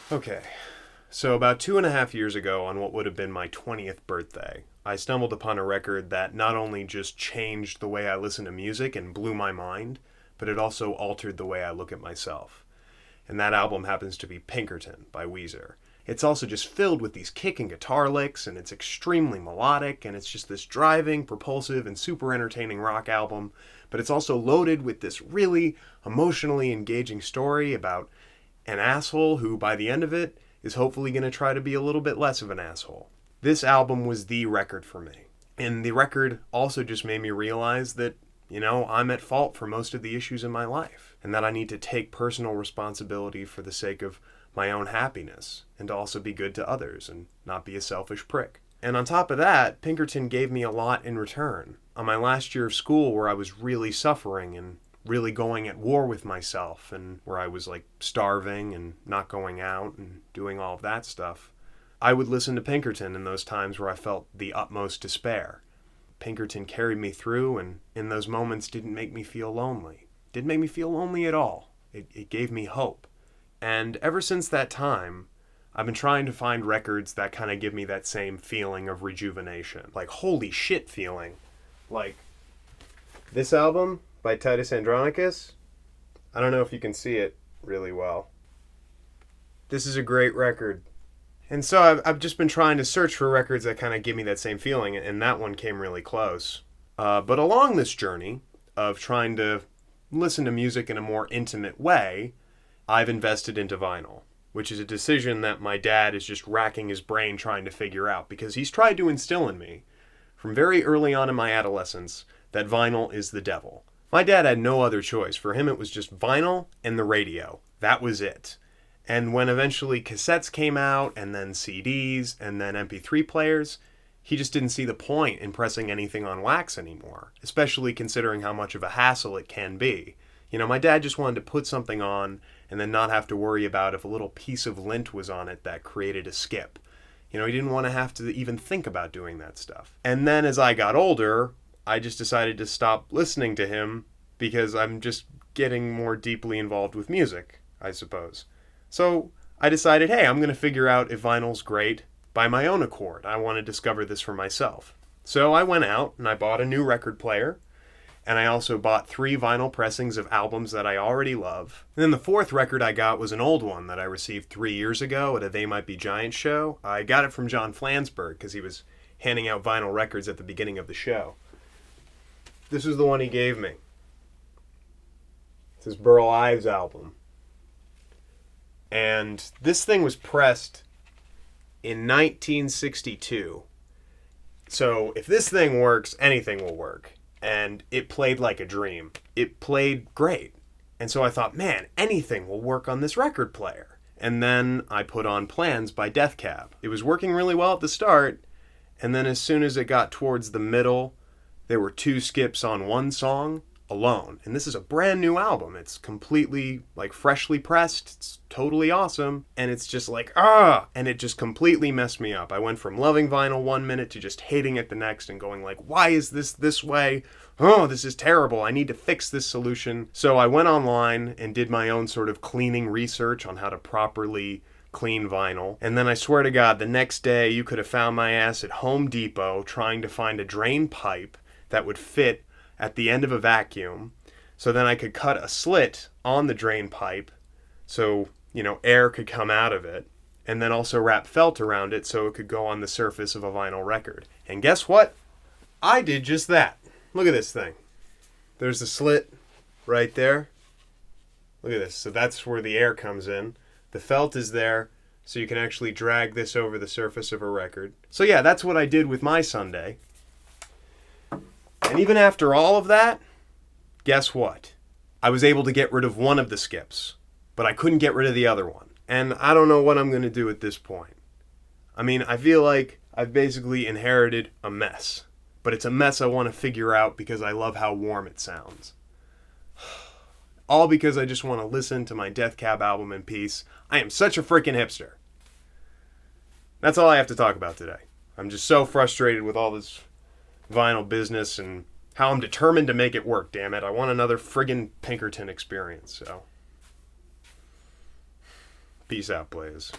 Okay, so about 2.5 years ago, on what would have been my 20th birthday, I stumbled upon a record that not only just changed the way I listen to music and blew my mind, but it also altered the way I look at myself. And that album happens to be Pinkerton by Weezer. It's also just filled with these kick and guitar licks, and it's extremely melodic, and it's just this driving, propulsive, and super entertaining rock album. But it's also loaded with this really emotionally engaging story about an asshole who, by the end of it, is hopefully going to try to be a little bit less of an asshole. This album was the record for me. And the record also just made me realize that, I'm at fault for most of the issues in my life, and that I need to take personal responsibility for the sake of my own happiness, and to also be good to others and not be a selfish prick. And on top of that, Pinkerton gave me a lot in return. On my last year of school, where I was really suffering and really going at war with myself, and where I was like starving and not going out and doing all of that stuff, I would listen to Pinkerton in those times where I felt the utmost despair. Pinkerton carried me through, and in those moments didn't make me feel lonely. Didn't make me feel lonely at all. It gave me hope. And ever since that time, I've been trying to find records that kind of give me that same feeling of rejuvenation. Like, holy shit feeling. Like, this album by Titus Andronicus. I don't know if you can see it really well. This is a great record. And so I've just been trying to search for records that kind of give me that same feeling, and that one came really close. But along this journey of trying to listen to music in a more intimate way, I've invested into vinyl, which is a decision that my dad is just racking his brain trying to figure out, because he's tried to instill in me, from very early on in my adolescence, that vinyl is the devil. My dad had no other choice. For him, it was just vinyl and the radio. That was it. And when eventually cassettes came out, and then CDs, and then MP3 players, he just didn't see the point in pressing anything on wax anymore, especially considering how much of a hassle it can be. My dad just wanted to put something on and then not have to worry about if a little piece of lint was on it that created a skip. He didn't want to have to even think about doing that stuff. And then as I got older, I just decided to stop listening to him because I'm just getting more deeply involved with music, I suppose. So I decided, hey, I'm going to figure out if vinyl's great by my own accord. I want to discover this for myself. So I went out and I bought a new record player, and I also bought 3 vinyl pressings of albums that I already love. And then the 4th record I got was an old one that I received 3 years ago at a They Might Be Giants show. I got it from John Flansburgh because he was handing out vinyl records at the beginning of the show. This is the one he gave me. This is Burl Ives' album. And this thing was pressed in 1962. So if this thing works, anything will work. And it played like a dream. It played great. And so I thought, man, anything will work on this record player. And then I put on Plans by Death Cab. It was working really well at the start, and then as soon as it got towards the middle, there were 2 skips on one song alone. And this is a brand new album. It's completely, freshly pressed. It's totally awesome. And it's just and it just completely messed me up. I went from loving vinyl 1 minute to just hating it the next and going why is this way? Oh, this is terrible. I need to fix this solution. So I went online and did my own sort of cleaning research on how to properly clean vinyl. And then I swear to God, the next day you could have found my ass at Home Depot trying to find a drain pipe that would fit at the end of a vacuum, so then I could cut a slit on the drain pipe so, air could come out of it, and then also wrap felt around it so it could go on the surface of a vinyl record. And guess what? I did just that. Look at this thing. There's the slit right there. Look at this. So that's where the air comes in. The felt is there, so you can actually drag this over the surface of a record. So yeah, that's what I did with my Sunday. And even after all of that, guess what? I was able to get rid of one of the skips, but I couldn't get rid of the other one. And I don't know what I'm going to do at this point. I mean, I feel like I've basically inherited a mess, but it's a mess I want to figure out because I love how warm it sounds. All because I just want to listen to my Death Cab album in peace. I am such a freaking hipster. That's all I have to talk about today. I'm just so frustrated with all this vinyl business and how I'm determined to make it work, damn it. I want another friggin' Pinkerton experience, so. Peace out, Blaze.